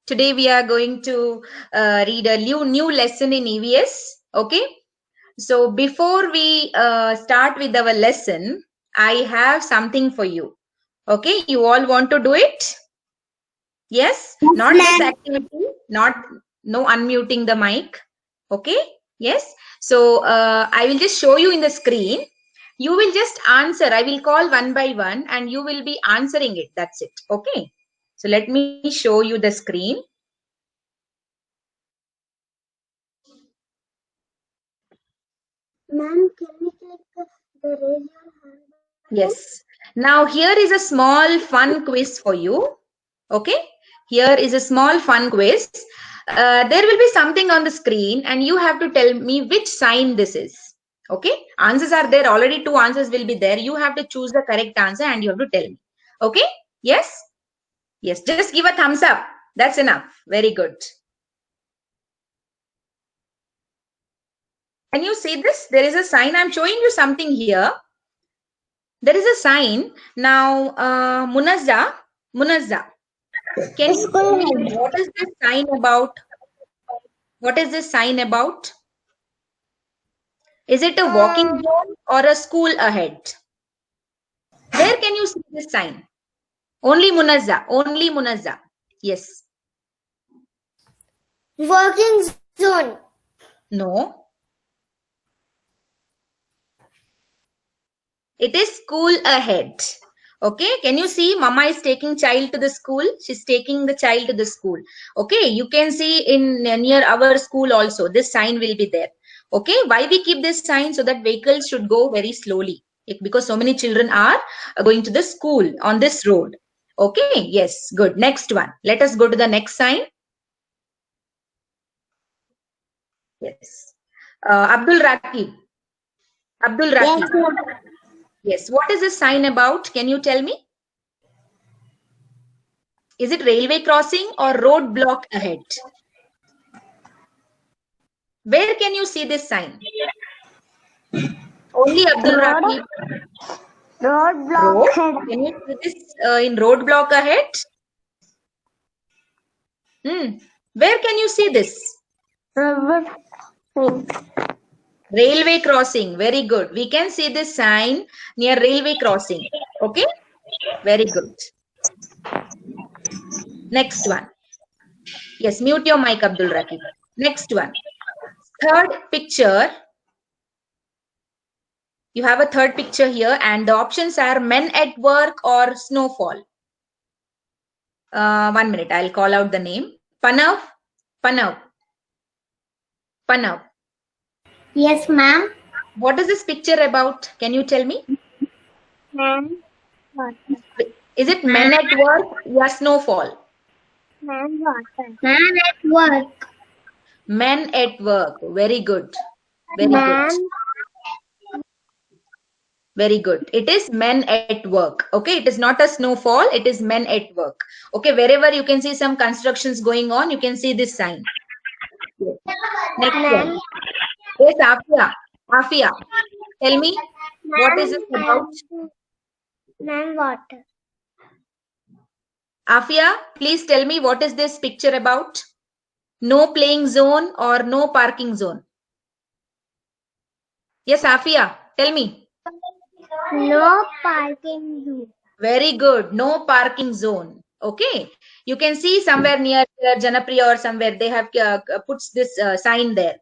Today we are going to read a new lesson in EVS. Okay. So before we start with our lesson, I have something for you. Okay. You all want to do it? Yes. Not this activity. No unmuting the mic. Okay. Yes. So I will just show you in the screen. You will just answer. I will call one by one and you will be answering it. That's it. Okay. So let me show you the screen. Ma'am, can we click the raise your hand? Yes. Now here is a small fun quiz for you. Okay. Here is a small fun quiz. There will be something on the screen and you have to tell me which sign this is. Okay. Answers are there. Already 2 answers will be there. You have to choose the correct answer and you have to tell me. Okay. Yes. Yes. Just give a thumbs up. That's enough. Very good. Can you see this? There is a sign. I'm showing you something here. There is a sign. Now, Munazza, can you tell me what is this sign about? What is this sign about? Is it a walking zone or a school ahead? Where can you see this sign? Only Munazza. Only Munazza. Yes. Working zone. No. It is school ahead. Okay. Can you see Mama is taking child to the school? She's taking the child to the school. Okay. You can see in near our school also. This sign will be there. Okay. Why we keep this sign? So that vehicles should go very slowly. Because so many children are going to the school on this road. Okay. Yes. Good. Next one. Let us go to the next sign. Yes. Abdul Rakib. Abdul Rakib. Yes. What is this sign about? Can you tell me? Is it railway crossing or road block ahead? Where can you see this sign? Only Abdul Rakib. Road block ahead. Can you see this in road block ahead? Where can you see this? Railway crossing. Very good. We can see this sign near railway crossing. Okay. Very good. Next one. Yes, mute your mic, Abdul Rakib. Next one. Third picture. You have a third picture here and the options are men at work or snowfall. 1 minute. I'll call out the name. Panav. Yes, ma'am. What is this picture about? Can you tell me? Man. Is it men at work or snowfall? Man at work. Men at work. Very good. Very Man. good. Very good. It is men at work. Okay. It is not a snowfall. It is men at work. Okay. Wherever you can see some constructions going on, you can see this sign. Yes. Next one. Yes, Afia. Tell me, what is it about? Man water. Afia, please tell me what is this picture about? No playing zone or no parking zone? Yes, Afia, tell me. No parking zone. Very good. No parking zone. Okay. You can see somewhere near Janapriya or somewhere they have puts this sign there.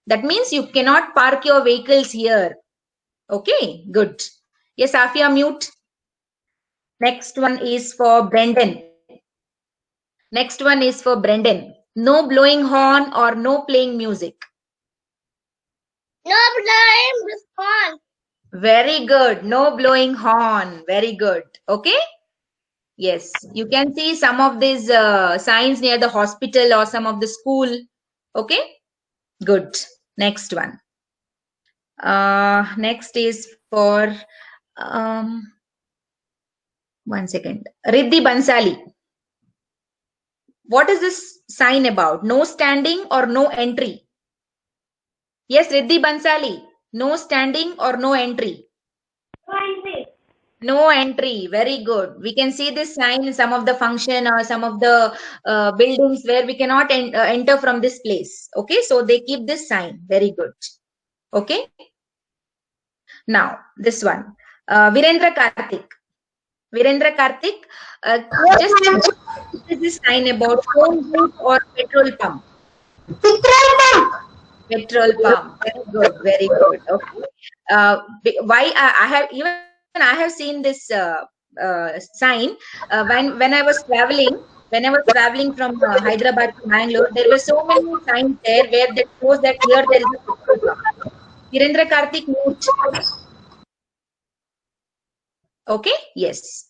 That means you cannot park your vehicles here. Okay. Good. Yes, Afia, mute. Next one is for Brendan. Next one is for Brendan. No blowing horn or no playing music? No blowing horn. Very good. No blowing horn. Very good. Okay. Yes. You can see some of these signs near the hospital or some of the school. Okay. Good. Next one. Next is for 1 second. Riddhi Bansali. What is this sign about? No standing or no entry? Yes, Riddhi Bansali. No standing or no entry? No entry. Very good. We can see this sign in some of the function or some of the buildings where we cannot enter from this place. Okay, so they keep this sign. Very good. Okay. Now this one, Virendra Karthik. Virendra Karthik, just this sign about phone booth or petrol pump. Petrol pump. Petrol pump. Very good. Very good. Okay. Why I have seen this sign when I was traveling. When I was traveling from Hyderabad to Mangalore, there were so many signs there where that shows that here there is a petrol pump. Virendra Karthik, mute. Okay. Yes.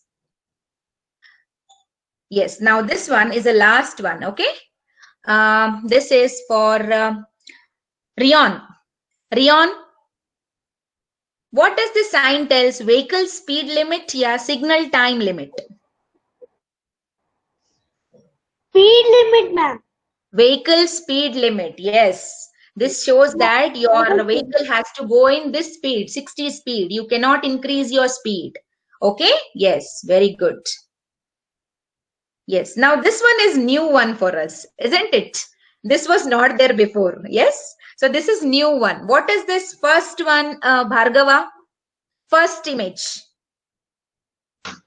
Yes. Now this one is the last one. Okay. This is for Rion. Rion. What does the sign tells? Vehicle speed limit, yeah, signal time limit. Speed limit, ma'am. Vehicle speed limit, yes. This shows that your vehicle has to go in this speed, 60 speed. You cannot increase your speed. Okay? Yes, very good. Yes. Now this one is new one for us, isn't it? This was not there before. Yes. So this is new one. What is this first one, Bhargava? First image.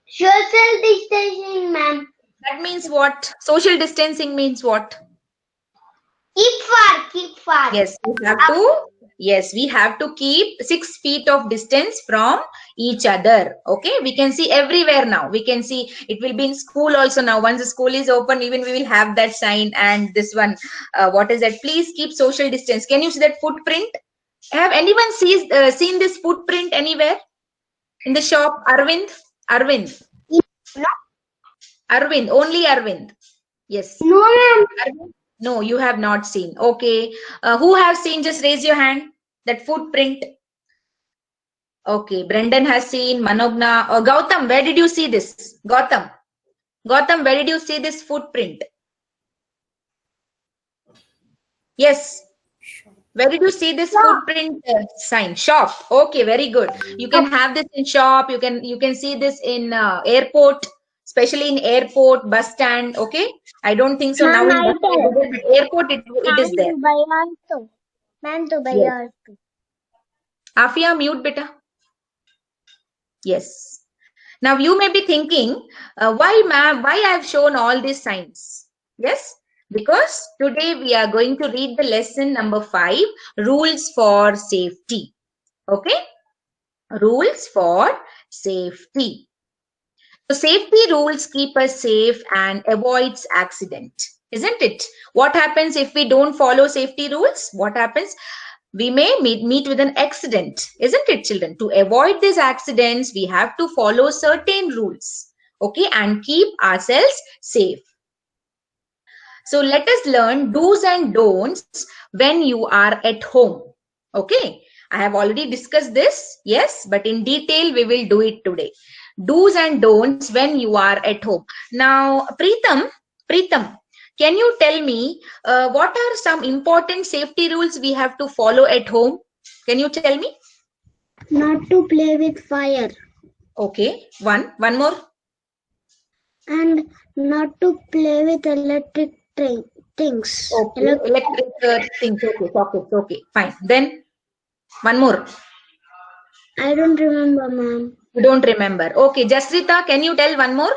Social distancing, ma'am. That means what? Social distancing means what? Keep far, keep far. Yes, we have to. Yes, we have to keep 6 feet of distance from each other. Okay, we can see everywhere now. We can see it will be in school also now. Once the school is open, even we will have that sign. And this one, what is that? Please keep social distance. Can you see that footprint? Have anyone seen this footprint anywhere in the shop? Arvind, Arvind, No, Arvind, only Arvind. Yes. no, ma'am. Arvind? No, you have not seen. Okay. Who have seen? Just raise your hand. That footprint. Okay. Brendan has seen. Manogna. Gautam, where did you see this? Gautam. Gautam, where did you see this footprint? Yes. Where did you see this footprint sign? Shop. Okay, very good. You can have this in shop. You can see this in airport, especially in airport, bus stand. Okay. I don't think so now in bus stand, but airport it is there. Ma'am, to buy Yes. also. Afia, mute beta. Yes. Now you may be thinking, why ma'am, why I have shown all these signs? Yes, because today we are going to read the lesson number 5, rules for safety. Okay, rules for safety. So safety rules keep us safe and avoids accident, isn't it? What happens if we don't follow safety rules? What happens? We may meet with an accident, isn't it, children? To avoid these accidents, we have to follow certain rules, okay, and keep ourselves safe. So let us learn do's and don'ts when you are at home. Okay, I have already discussed this, yes, but in detail we will do it today. Do's and don'ts when you are at home. Now, Preetham, can you tell me what are some important safety rules we have to follow at home? Can you tell me? Not to play with fire. Okay, one more. And not to play with electric things. Okay, electric things. Okay, sockets. Okay, fine. Then one more. I don't remember, ma'am. You don't remember. Okay, Jasrita, can you tell one more?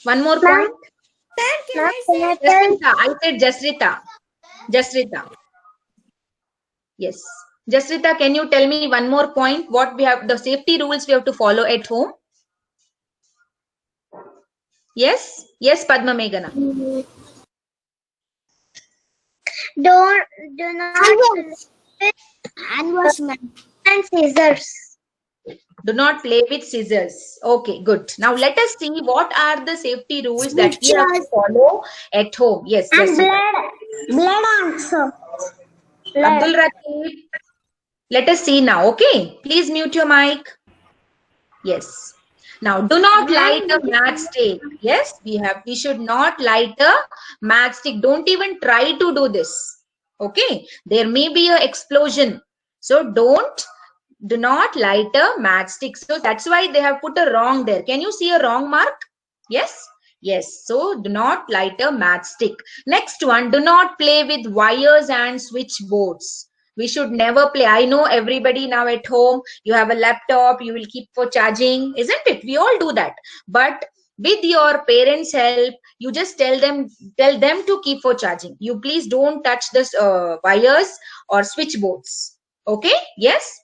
One more point. Jasrita, I said Jasrita. Jasrita. Yes. Jasrita, can you tell me one more point? What we have, the safety rules we have to follow at home? Yes? Yes, Padma Meghana. Do not hand wash, ma'am. And scissors. Do not play with scissors. Okay, good. Now let us see what are the safety rules that we have to follow at home. Yes. And Jasrita. blood also. Abdul Rakib. Let us see now. Okay. Please mute your mic. Yes. Now, do not light a matchstick. Yes, we should not light a matchstick. Don't even try to do this. Okay. There may be an explosion. So don't Do not light a matchstick. So that's why they have put a wrong there. Can you see a wrong mark? Yes. Yes. So do not light a matchstick. Next one, do not play with wires and switchboards. We should never play. I know everybody now at home, you have a laptop, you will keep for charging, isn't it? We all do that. But with your parents' help, you just tell them to keep for charging. You please don't touch the wires or switchboards. Okay? Yes.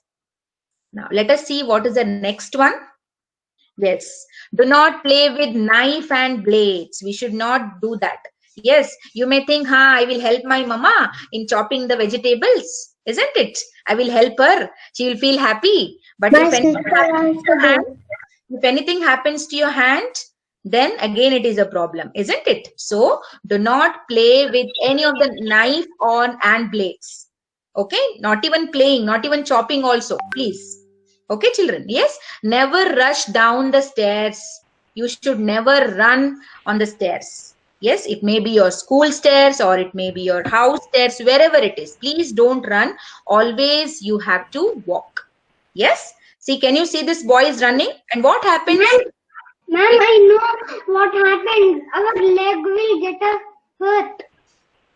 Now let us see what is the next one. Yes. Do not play with knife and blades. We should not do that. Yes. You may think, I will help my mama in chopping the vegetables. Isn't it? I will help her. She will feel happy. But My sister also if anything happens to your hand, then again it is a problem, isn't it? So do not play with any of the knife and blades. Okay? Not even playing, not even chopping also, please. Okay, children? Yes. Never rush down the stairs. You should never run on the stairs. Yes, it may be your school stairs or it may be your house stairs, wherever it is. Please don't run. Always you have to walk. Yes. See, can you see this boy is running? And what happens? Ma'am, I know what happens. Our leg will get hurt.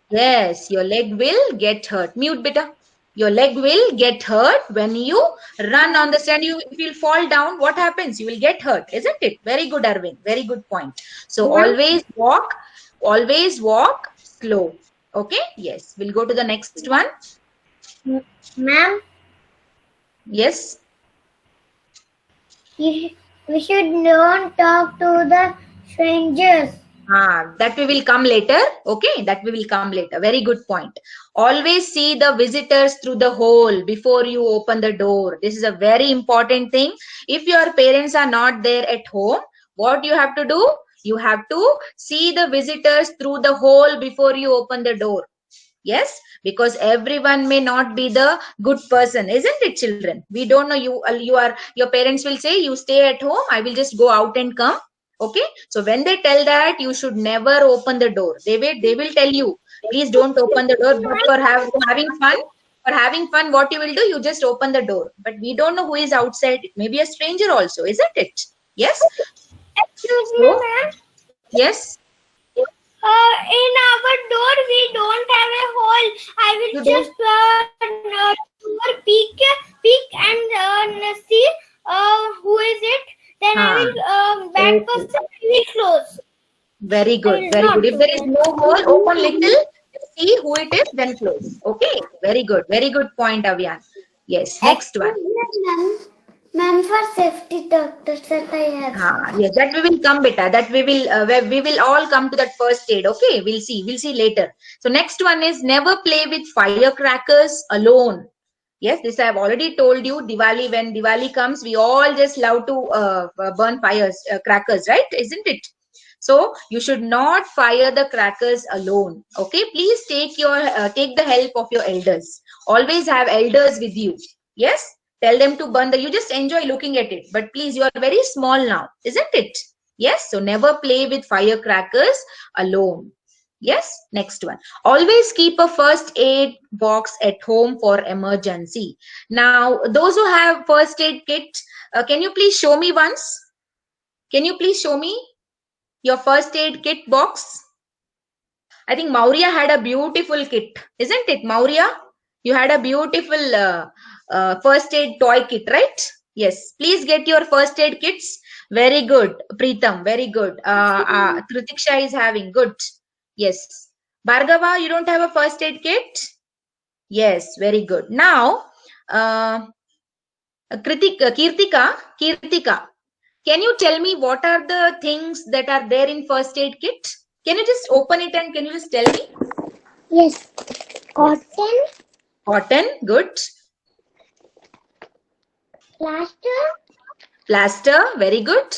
Yes, your leg will get hurt. Mute, beta. Your leg will get hurt when you run on the stand. If you'll fall down, what happens? You will get hurt, isn't it? Very good, Arvind. Very good point. So always walk slow. Okay? Yes. We'll go to the next one. Ma'am, Yes. we should not talk to the strangers. That we will come later. Okay, that we will come later. Very good point. Always see the visitors through the hole before you open the door. This is a very important thing. If your parents are not there at home, what you have to do? You have to see the visitors through the hole before you open the door. Yes, because everyone may not be the good person, isn't it, children? We don't know. Your parents will say, you stay at home, I will just go out and come. Okay, so when they tell that, you should never open the door. They will tell you, please don't open the door. But for having fun, what you will do, you just open the door. But we don't know who is outside. It may be a stranger also, isn't it? Yes. Excuse me, ma'am. Yes. In our door, we don't have a hole. I will just peek and see who is it. Then I will that person will close. Very good, very good. If there is no hole, open little, see who it is, then close. Okay, very good point, Avian. Yes, next one. Ma'am, for safety doctors that I have. Yes, that we will come, beta. That we will all come to that first aid. Okay, we'll see later. So next one is never play with firecrackers alone. Yes, this I have already told you. Diwali, when Diwali comes, we all just love to burn crackers, right? Isn't it? So you should not fire the crackers alone. Okay, please take the help of your elders. Always have elders with you. Yes. Tell them to burn you just enjoy looking at it. But please, you are very small now, isn't it? Yes. So never play with firecrackers alone. Yes. Next one. Always keep a first aid box at home for emergency. Now, those who have first aid kit, can you please show me once? Can you please show me your first aid kit box? I think Maurya had a beautiful kit, isn't it, Maurya? You had a beautiful first aid toy kit, right? Yes. Please get your first aid kits. Very good, Preetham. Very good. Kritiksha is having good. Yes. Bhargava, you don't have a first aid kit? Yes. Very good. Now, Kirtika, can you tell me what are the things that are there in first aid kit? Can you just open it and can you just tell me? Yes. Cotton, good. Plaster, very good.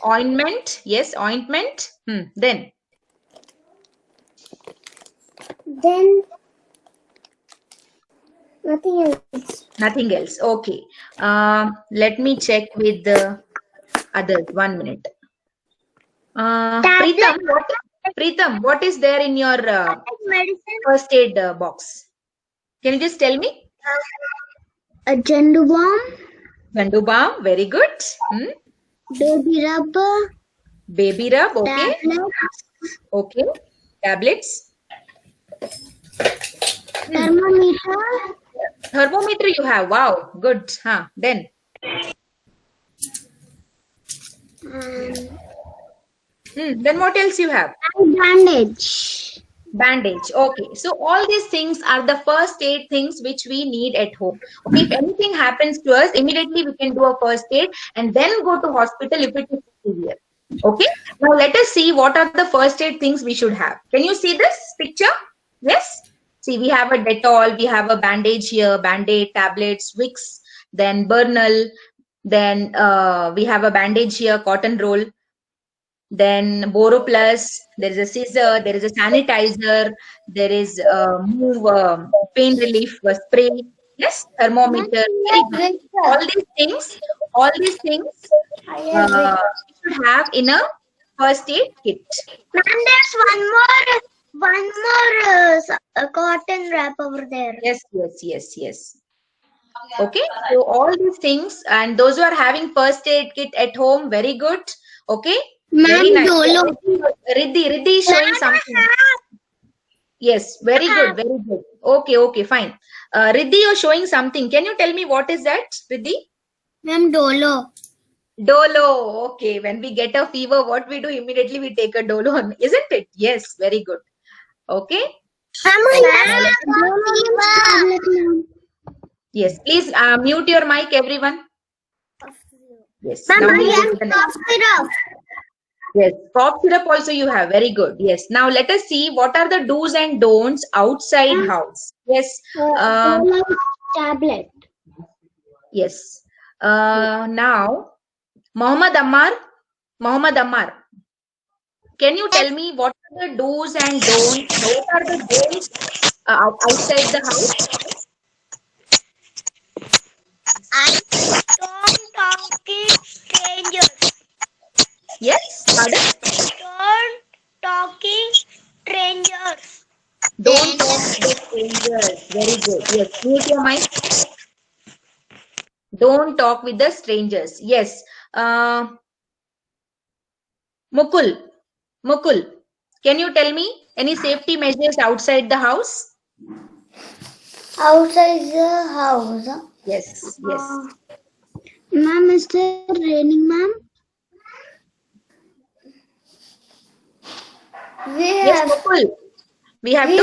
Ointment, yes, ointment. Then nothing else. Okay. Let me check with the others. 1 minute. Preetham, what is there in your first aid box? Can you just tell me? A Jandu bomb. Gandu balm, very good. Baby rubber. Baby rub, okay. Tablets. Okay. Tablets. Thermometer. Thermometer you have. Wow, good. Then. Then what else you have? Bandage. Bandage. Okay. So all these things are the first aid things which we need at home. Okay. If anything happens to us, immediately we can do a first aid and then go to hospital if it is severe. Okay. Now let us see what are the first aid things we should have. Can you see this picture? Yes. See, we have a Dettol, we have a bandage here, Band-Aid, tablets, Vicks, then Bernal, then we have a bandage here, cotton roll, then Boroplus, there is a scissor, there is a sanitizer, there is pain relief spray, yes, thermometer, all these things we should have in a first aid kit. And there's one more cotton wrap over there. Yes. Okay, so all these things, and those who are having first aid kit at home, very good. Okay, very nice. Riddhi is showing something. Yes, very good. Okay, fine. Riddhi, you're showing something. Can you tell me what is that, Riddhi? Ma'am, Dolo. Dolo. Okay, when we get a fever, what we do immediately we take a Dolo, isn't it? Yes, very good. Okay. Yes, please mute your mic, everyone. Yes. Now yes, cough syrup also you have. Very good. Yes. Now let us see what are the do's and don'ts outside house. Yes. Tablet. Yes. Now, Muhammad Ammar, can you tell me what are the do's and don'ts? What are the don'ts outside the house? I don't talk to strangers. Yes, pardon? Don't talking strangers. Don't talk to strangers. Very good. Yes, mute your mic. Don't talk with the strangers. Yes. Mukul, can you tell me any safety measures outside the house? Outside the house. Yes. Ma'am, is it raining, ma'am? Yes, Mukul. We have to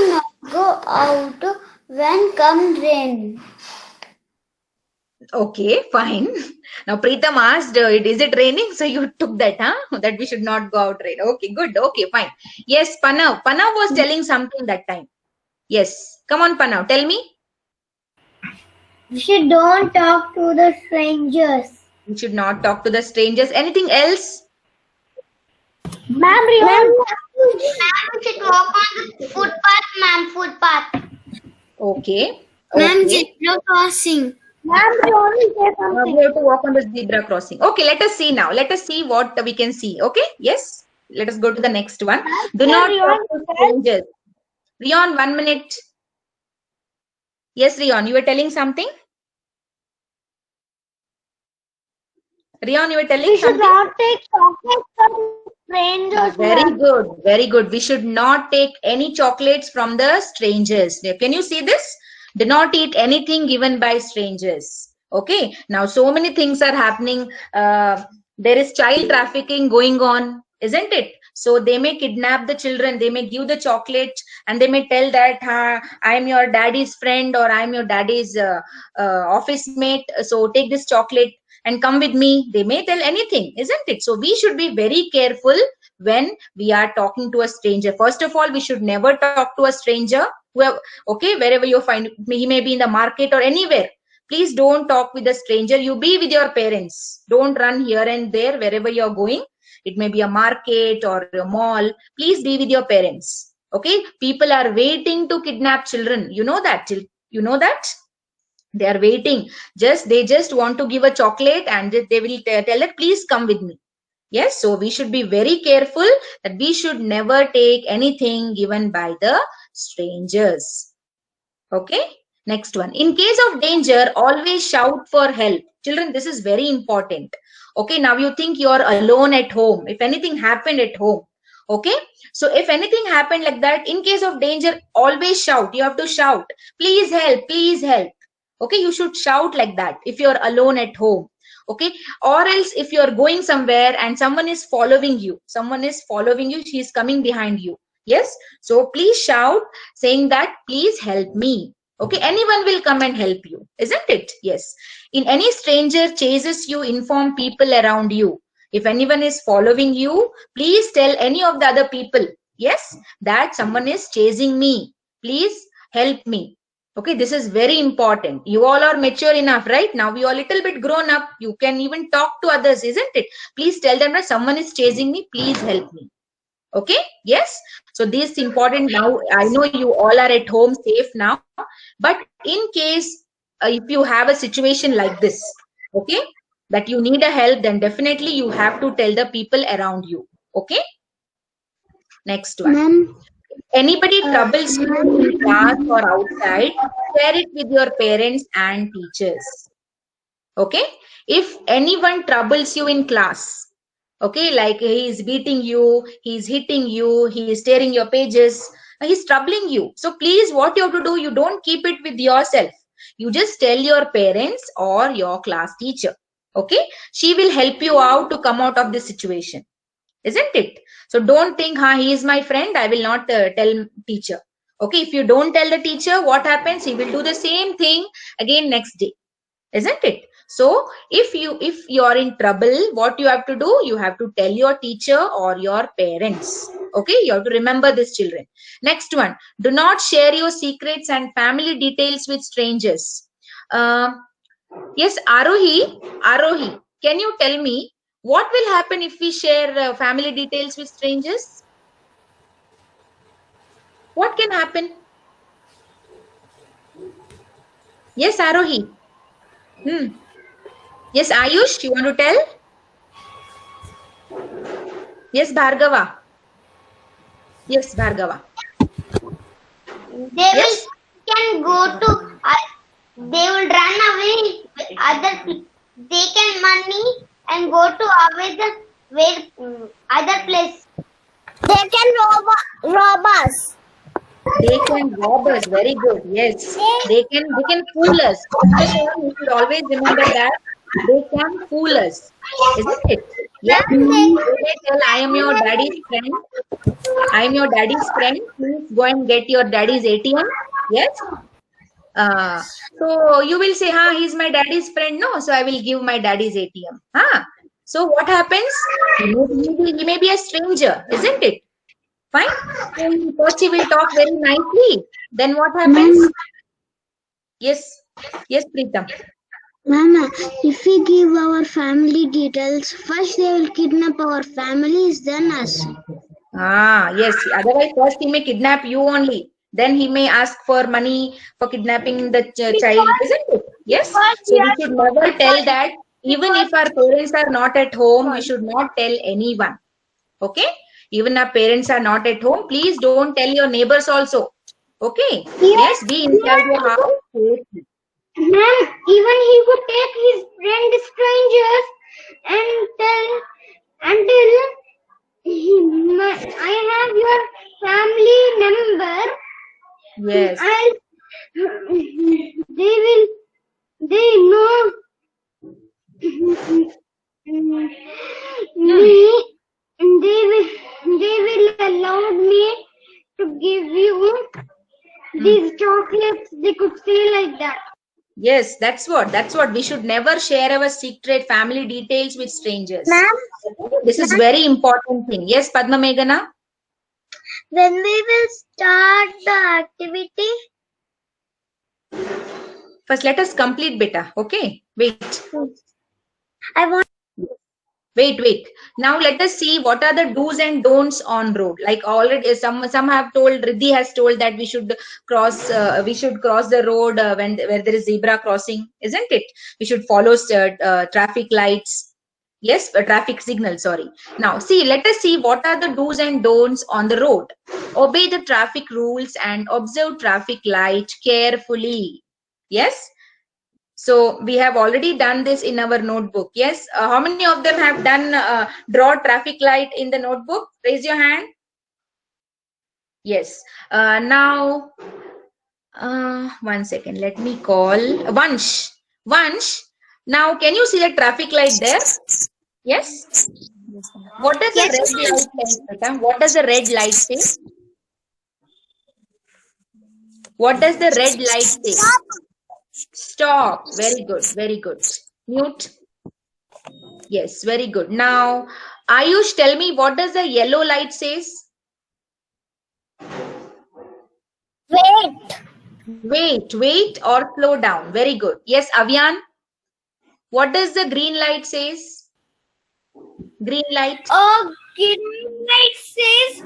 not go out when comes rain. Okay, fine. Now Preetham asked, is it raining? So you took that, that we should not go out rain. Okay, good. Okay, fine. Yes, Panav was telling something that time. Yes, come on, Panav, tell me. We should don't talk to the strangers. We should not talk to the strangers. Anything else? Ma'am, we should walk on the footpath, ma'am, footpath. Okay. Ma'am, zebra crossing. Ma'am, we have to walk on the zebra crossing. Okay, let us see now. Let us see what we can see. Okay, yes. Let us go to the next one. Do not talk to strangers. Rion, 1 minute. Yes, Rion, you were telling something? Rion, you were telling something? We should not take chocolates from strangers. Very good. We should not take any chocolates from the strangers. Can you see this? Do not eat anything given by strangers. Okay. Now, so many things are happening. There is child trafficking going on, isn't it? So they may kidnap the children. They may give the chocolate and they may tell that I am your daddy's friend or I am your daddy's office mate. So take this chocolate and come with me. They may tell anything, isn't it? So we should be very careful when we are talking to a stranger. First of all, we should never talk to a stranger. Okay, wherever you find, he may be in the market or anywhere. Please don't talk with a stranger. You be with your parents. Don't run here and there wherever you're going. It may be a market or a mall. Please be with your parents. Okay, people are waiting to kidnap children. You know that? They are waiting. They just want to give a chocolate and they will tell it, please come with me. Yes, so we should be very careful that we should never take anything given by the strangers. Okay. Next one. In case of danger, always shout for help. Children, this is very important. Okay. Now you think you're alone at home. If anything happened at home. Okay. So if anything happened like that, in case of danger, always shout. You have to shout. Please help. Please help. Okay. You should shout like that if you're alone at home. Okay. Or else if you're going somewhere and someone is following you, she's coming behind you. Yes. So please shout saying that, please help me. Okay. Anyone will come and help you, isn't it? Yes. In any stranger chases you, inform people around you. If anyone is following you, please tell any of the other people, yes, that someone is chasing me. Please help me. Okay, this is very important. You all are mature enough, right? Now you are a little bit grown up. You can even talk to others, isn't it? Please tell them that someone is chasing me. Please help me. Okay, yes. So this is important. Now I know you all are at home safe now, but in case if you have a situation like this, okay, that you need a help, then definitely you have to tell the people around you. Okay. Next one. Anybody troubles you in class or outside, share it with your parents and teachers. Okay. If anyone troubles you in class, okay, like he is beating you, he is hitting you, he is tearing your pages, he's troubling you. So please, what you have to do, you don't keep it with yourself. You just tell your parents or your class teacher. Okay. She will help you out to come out of this situation. Isn't it? So don't think, he is my friend, I will not tell teacher. Okay, if you don't tell the teacher, what happens? He will do the same thing again next day. Isn't it? So if you are in trouble, what you have to do? You have to tell your teacher or your parents. Okay, you have to remember this, children. Next one. Do not share your secrets and family details with strangers. Yes, Arohi, can you tell me, what will happen if we share family details with strangers? What can happen? Yes, Arohi. Yes, Ayush, you want to tell? Yes, Bhargava. Yes, Bhargava. They can go to, they will run away with other people. They can money and go to other place. They can rob us. They can rob us. Very good. Yes, they can fool us. You should always remember that they can fool us, isn't it? Yes. They tell, I am your daddy's friend. I am your daddy's friend. Please go and get your daddy's ATM. Yes. So you will say, he's my daddy's friend. No, so I will give my daddy's ATM. So what happens? He may be a stranger, isn't it? Fine. First he will talk very nicely. Then what happens? Yes, Preetam. Mama, if we give our family details, first they will kidnap our families, then us. Yes. Otherwise, first he may kidnap you only. Then he may ask for money for kidnapping the child, isn't it? Yes. So we should never tell that. Even if our parents are not at home, we should not tell anyone. Okay. Even our parents are not at home, please don't tell your neighbors also. Okay. Yes, be inside your house. Ma'am, even he could take his friend strangers and tell I have your family number. Yes. They know me. They will allow me to give you these chocolates. They could say like that. Yes, that's what we should never share our secret family details with strangers. This is very important thing. Yes, Padma Meghana. When we will start the activity? First, let us complete, beta. Okay, wait. I want. Wait. Now let us see what are the do's and don'ts on road. Like already, some have told. Riddhi has told that we should cross the road where there is zebra crossing, isn't it? We should follow traffic lights. Yes, traffic signal. Sorry. Now see, let us see what are the do's and don'ts on the road. Obey the traffic rules and observe traffic light carefully. Yes. So we have already done this in our notebook. Yes. How many of them have done draw traffic light in the notebook? Raise your hand. Yes. Now, 1 second. Let me call Vansh. Vansh. Now, can you see the traffic light there? Yes. What does the red light say, Pratham? What does the red light say? What does the red light say? Stop. Very good. Very good. Mute. Yes, very good. Now, Ayush, tell me, what does the yellow light says? Wait. Wait or slow down. Very good. Yes, Avyan. What does the green light says? Green light. Green light says,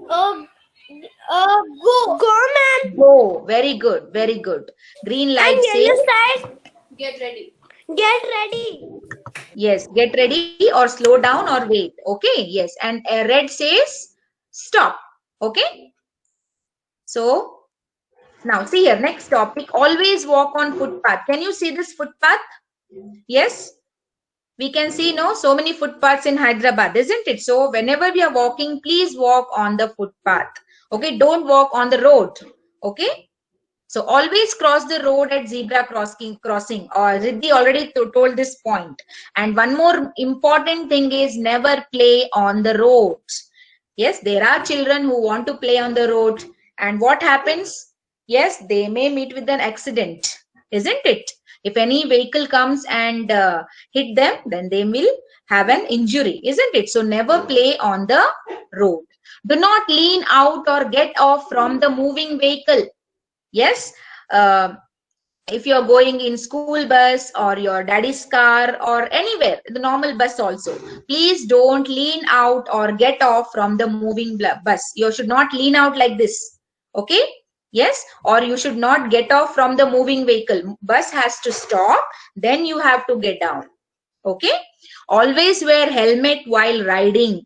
go. Go, man. Go. Very good. Very good. Green light says, Side, Get ready. get ready. yes, get ready or slow down or wait. Okay. Yes. And red says stop. Okay. So now see here, next topic, always walk on footpath. Can you see this footpath? Yes. We can see so many footpaths in Hyderabad, isn't it? So whenever we are walking, please walk on the footpath. Okay. Don't walk on the road. Okay. So always cross the road at zebra crossing. Riddhi already told this point. And one more important thing is never play on the roads. Yes, there are children who want to play on the road. And what happens? Yes, they may meet with an accident, isn't it? If any vehicle comes and hit them, then they will have an injury, isn't it? So never play on the road. Do not lean out or get off from the moving vehicle. Yes, if you're going in school bus or your daddy's car or anywhere, the normal bus also, please don't lean out or get off from the moving bus. You should not lean out like this. Okay. Yes. Or you should not get off from the moving vehicle. Bus has to stop. Then you have to get down. Okay. Always wear helmet while riding.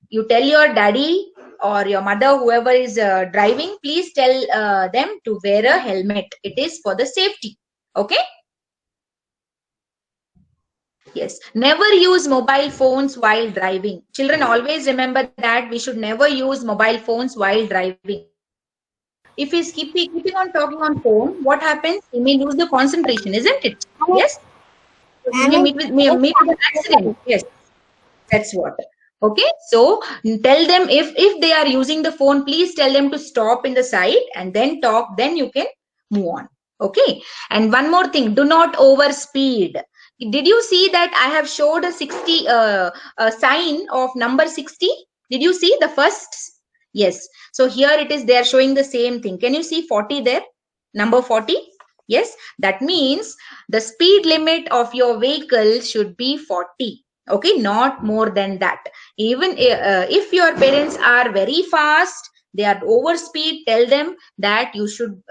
You tell your daddy or your mother, whoever is driving, please tell them to wear a helmet. It is for the safety. Okay. Yes. Never use mobile phones while driving. Children, always remember that we should never use mobile phones while driving. If he's keeping on talking on phone, what happens? He may lose the concentration, isn't it? Yes. He may meet with an accident. Yes. That's what. Okay. So tell them if they are using the phone, please tell them to stop in the side and then talk. Then you can move on. Okay. And one more thing, do not overspeed. Did you see that I have showed a 60 sign of number 60? Did you see the first? Yes. So here it is, they are showing the same thing. Can you see 40 there? Number 40? Yes. That means the speed limit of your vehicle should be 40. Okay. Not more than that. Even if your parents are very fast, they are over speed, tell them that you should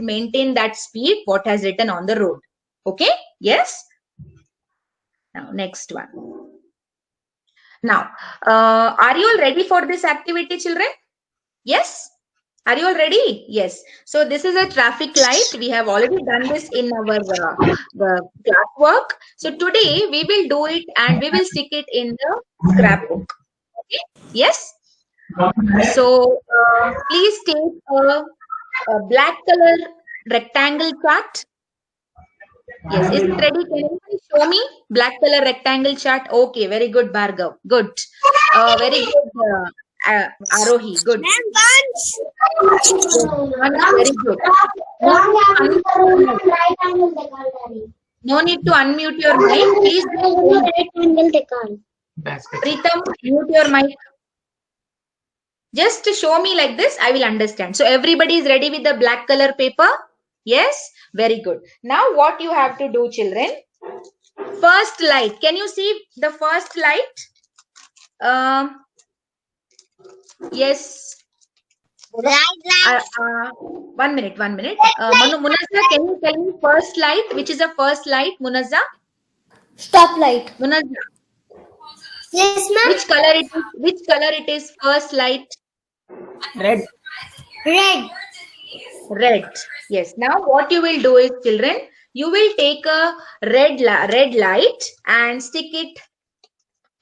maintain that speed what has written on the road. Okay. Yes. Now next one. Now are you all ready for this activity, children? Yes. Are you all ready? Yes. So this is a traffic light. We have already done this in our class work. So today we will do it and we will stick it in the scrapbook. Okay. Yes. So please take a black color rectangle chart. Yes. Is it ready? Can you show me black color rectangle chart? Okay. Very good, Bhargav. Good. Very good. Arohi, good. Very good. No need to unmute your mic. Please. Pritam, mute your mic. Just to show me like this, I will understand. So everybody is ready with the black color paper? Yes? Very good. Now what you have to do, children? First light. Can you see the first light? Yes. Right. 1 minute. Munazza, can you tell me first light? Which is the first light, Munazza? Stop light. Munazza. Yes, ma'am. Which color it is? Which color it is? First light. Red. Red. Red. Yes. Now what you will do is, children, you will take a red light and stick it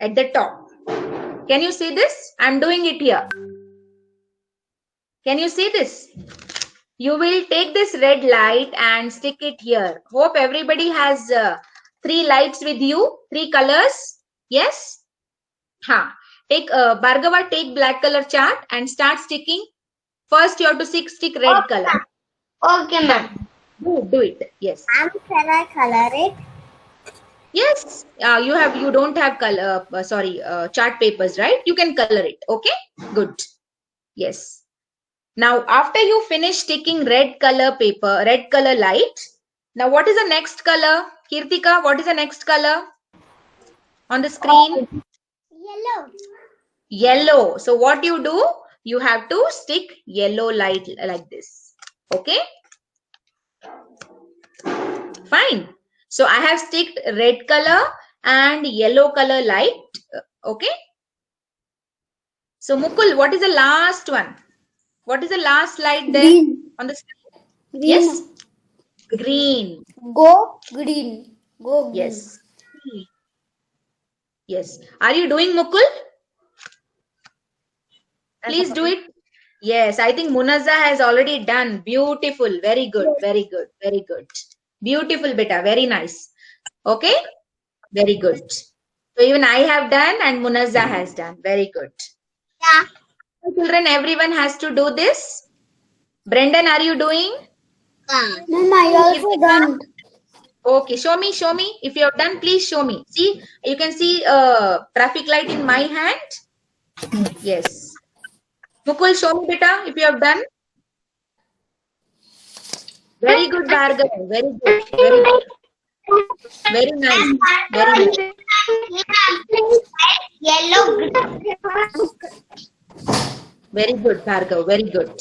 at the top. Can you see this? I'm doing it here. Can you see this? You will take this red light and stick it here. Hope everybody has 3 lights with you, 3 colors. Yes? Take Bhargava, take black color chart and start sticking. First you have to stick red color. Okay, ma'am. Do it. Yes. Ma'am, can I color it? Yes. You don't have color. Chart papers, right? You can color it. Okay. Good. Yes. Now, after you finish sticking red color paper, red color light, now what is the next color? Kirtika, what is the next color on the screen? Yellow. Yellow. So what you do? You have to stick yellow light like this. Okay. Fine. So I have sticked red color and yellow color light. Okay. So Mukul, what is the last one? What is the last light there on the screen? Green. Yes. Green. Go green. Go green. Yes. Yes. Are you doing, Mukul? Please do it. Yes, I think Munazza has already done. Beautiful. Very good. Very good. Very good. Beautiful, beta. Very nice. Okay. Very good. So even I have done and Munazza has done. Very good. Yeah. Children, everyone has to do this. Brendan, are you doing? Ma'am, I also done. Okay, show me. If you have done, please show me. See, you can see traffic light in my hand. Yes. Mukul, show me, beta, if you have done. Very good, Bhargav. Very good. Very good. Very nice. Very nice. Yellow. Very good, Bhargav. Very good.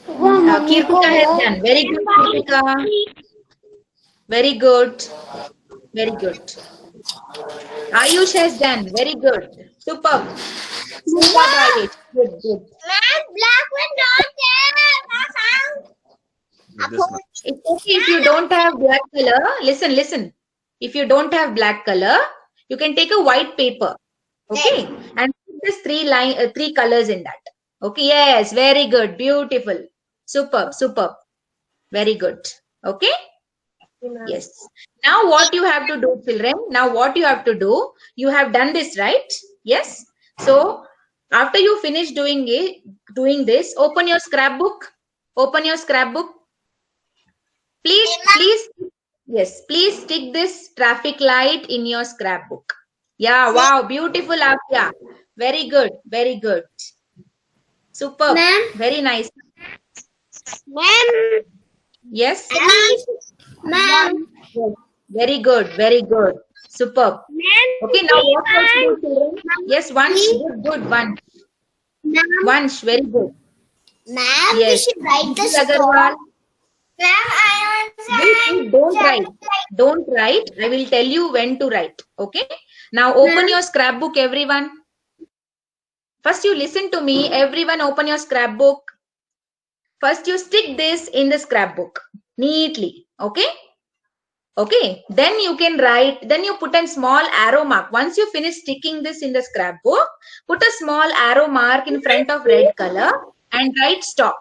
Kirtika has done. Very good, Kirtika. Very good. Very good. Ayush has done. Very good. Superb. Superb, Ayush. Good, good. Ma'am, black one not there. It's okay if you don't have black color. Listen. If you don't have black color, you can take a white paper. Okay. And put this 3 colors in that. Okay. Yes. Very good. Beautiful. Superb. Very good. Okay. Yes. Now what you have to do, children? Now what you have to do? You have done this, right? Yes. So after you finish doing this, open your scrapbook. Open your scrapbook. Please, yes, please stick this traffic light in your scrapbook. Yeah, wow, beautiful, Afia. Very good. Superb. Very nice. Ma'am. Yes. Ma'am. Very good. Superb. Okay, now what else do, children? Yes, Vansh. Good. Vansh, very good. Ma'am, Yes. we should write the Agarwal. Ma'am, I Wait, don't write. I will tell you when to write. Okay. Now open your scrapbook, everyone. First you listen to me. Everyone open your scrapbook. First you stick this in the scrapbook neatly. Okay. Okay. Then you can write. Then you put a small arrow mark. Once you finish sticking this in the scrapbook, put a small arrow mark in front of red color and write stop.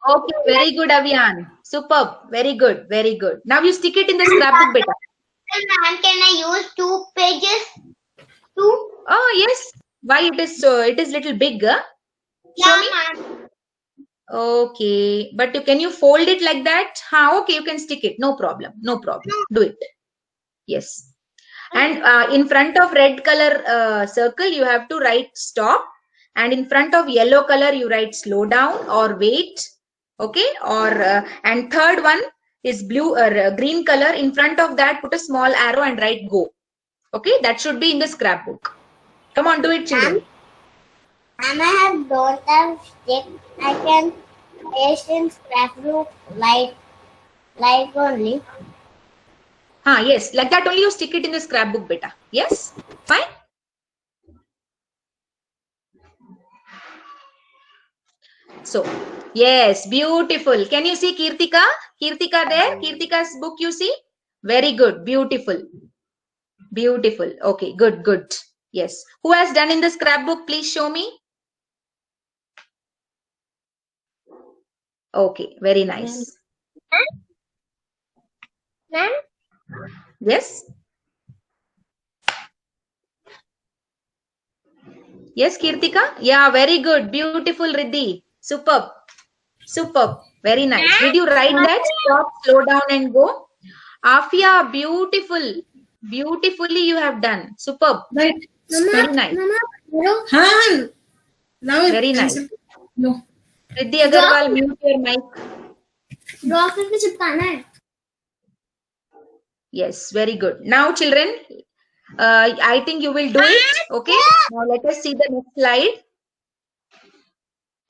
Okay, very good, Avian. Superb. Very good. Now you stick it in the scrapbook, beta. Ma'am, can I use 2 pages? 2? Oh, yes. Why it is little big, huh? Show me. Ma'am. Okay. But can you fold it like that? Okay, you can stick it. No problem. Do it. Yes. And in front of red color circle, you have to write stop. And in front of yellow color, you write slow down or wait. Okay. And third one is blue or green color. In front of that, put a small arrow and write go. Okay. That should be in the scrapbook. Come on, do it, children. And I don't have stick. I can paste in scrapbook light only. Yes, like that only you stick it in the scrapbook, beta. Yes, fine. So, yes, beautiful. Can you see Kirtika? Kirtika there? Kirtika's book you see? Very good. Beautiful. Beautiful. Okay, good, good. Yes. Who has done in the scrapbook? Please show me. Okay, very nice. Ma'am? Yes? Yes, Kirtika? Yeah, very good. Beautiful, Riddhi. Superb. Superb. Very nice. Did you write that? Stop, slow down and go. Afia, beautiful. Beautifully you have done. Superb. Right. Very nice. हाँ now Very nice. No. Riddhi Agarwal, mute your mic. Draw करके चिपकाना है. Yes, very good. Now, children, I think you will do it. Okay. Now, let us see the next slide.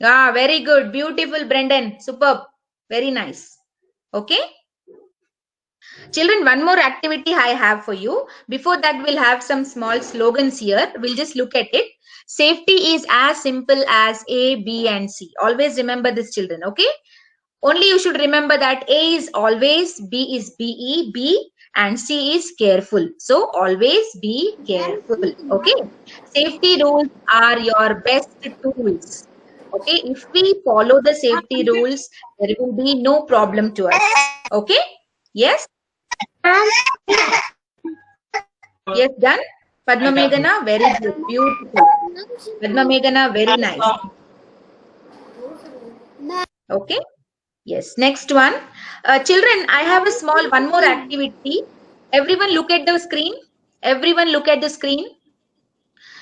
Ah, very good. Beautiful, Brendan. Superb. Very nice. Okay. Children, one more activity I have for you. Before that, we'll have some small slogans here. We'll just look at it. Safety is as simple as A, B, and C. Always remember this, children. Okay. Only you should remember that A is always, B is BE, B, and C is careful. So always be careful. Okay. Safety rules are your best tools. Okay. If we follow the safety rules, there will be no problem to us. Okay. Yes. Yes, done. Padma Meghana, very good. Beautiful. Padma Meghana, very nice. Okay. Yes. Next one. Children, I have a small one more activity. Everyone look at the screen. Everyone look at the screen.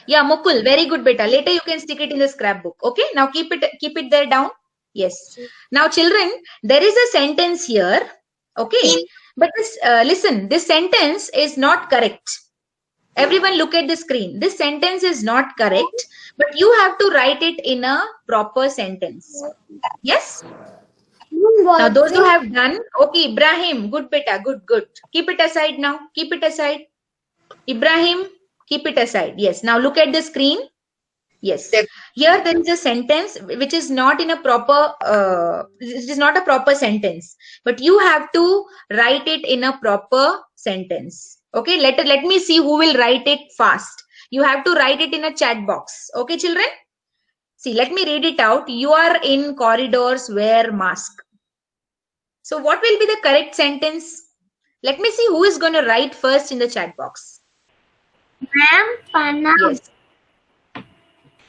Yeah, Mukul, very good, beta. Later you can stick it in the scrapbook. Okay. Now keep it there down. Yes. Now, children, there is a sentence here. Okay. But this, listen, this sentence is not correct. Everyone look at the screen. This sentence is not correct, but you have to write it in a proper sentence. Yes. Now, those who have done, okay, Ibrahim, good beta, good, good. Keep it aside now. Keep it aside. Ibrahim, keep it aside. Yes. Now look at the screen. Yes. Here there is a sentence which is not in a proper, it is not a proper sentence, but you have to write it in a proper sentence. Okay. Let me see who will write it fast. You have to write it in a chat box. Okay, children. See, let me read it out. You are in corridors, wear mask. So what will be the correct sentence? Let me see who is going to write first in the chat box. Ma'am, Panav. Yes.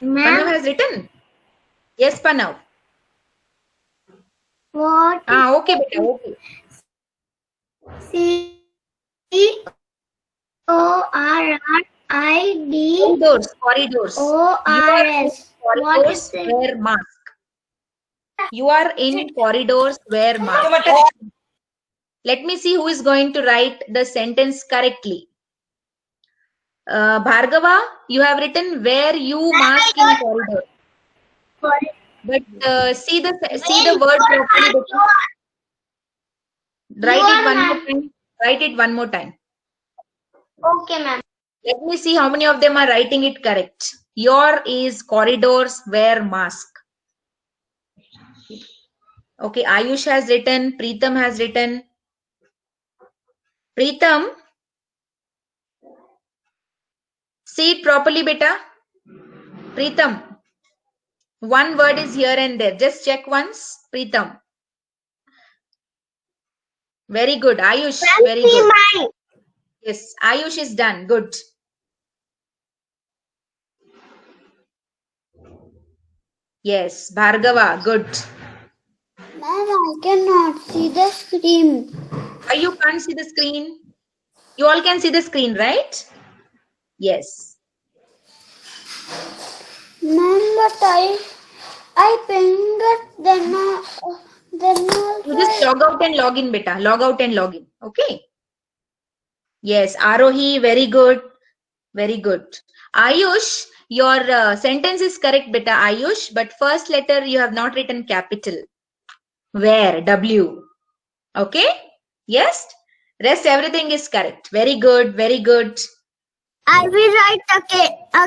Panav has written. Yes, Panav. What? Okay, beta. Okay. CORRID Corridors. ORS. What is Corridors, it? wear mask. You are in corridors, wear mask. Let me see who is going to write the sentence correctly. Bhargava, you have written wear you mask in corridor. But see the word properly. Write it one more time. Write it one more time. Okay, ma'am. Let me see how many of them are writing it correct. Your is corridors, wear mask. Okay, Ayush has written. Preetham has written. Preetham, see it properly, beta. Preetham, one word is here and there. Just check once. Preetham. Very good. Ayush, very good. Yes, Ayush is done. Good. Yes, Bhargava, good. Ma'am, I cannot see the screen. You can't see the screen. You all can see the screen, right? Yes. Ma'am, but I pinged it, then You just log out and log in, beta. Log out and log in. Okay. Yes, Arohi, very good. Very good. Ayush, your sentence is correct, beta, Ayush, but first letter you have not written capital. Where? W. Okay? Yes? Rest everything is correct. Very good. Very good. I will write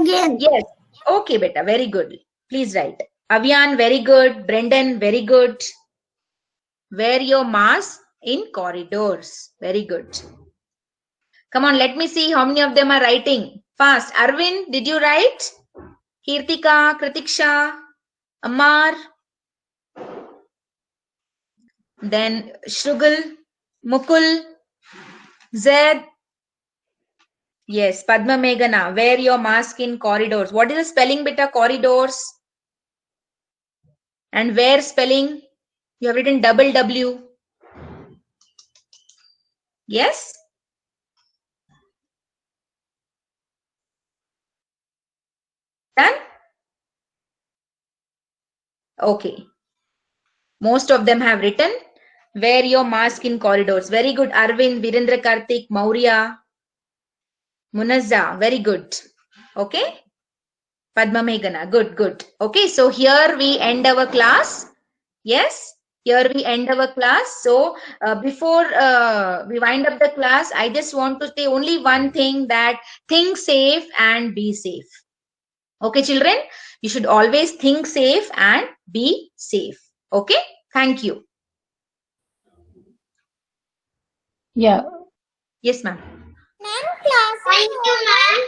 again. Yes. Okay, beta. Very good. Please write. Avian, very good. Brendan, very good. Wear your mask in corridors. Very good. Come on, let me see how many of them are writing. Fast. Arvind, did you write? Kirtika, Kritiksha, Amar. Then Shrugal, Mukul, Zed. Yes, Padma Meghana, wear your mask in corridors. What is the spelling, beta? Corridors. And where spelling? You have written double W. Yes? Done? Okay. Most of them have written, wear your mask in corridors. Very good. Arvind, Virendra Karthik, Maurya, Munazza. Very good. Okay. Padma Meghana. Good, good. Okay. So here we end our class. Yes. Here we end our class. So before we wind up the class, I just want to say only one thing, that think safe and be safe. Okay, children, you should always think safe and be safe. Okay, thank you. Yeah. Yes, ma'am. Thank you, ma'am.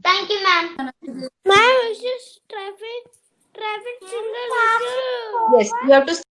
Thank you, ma'am. Ma'am, it's just traffic signal. Yes, you have to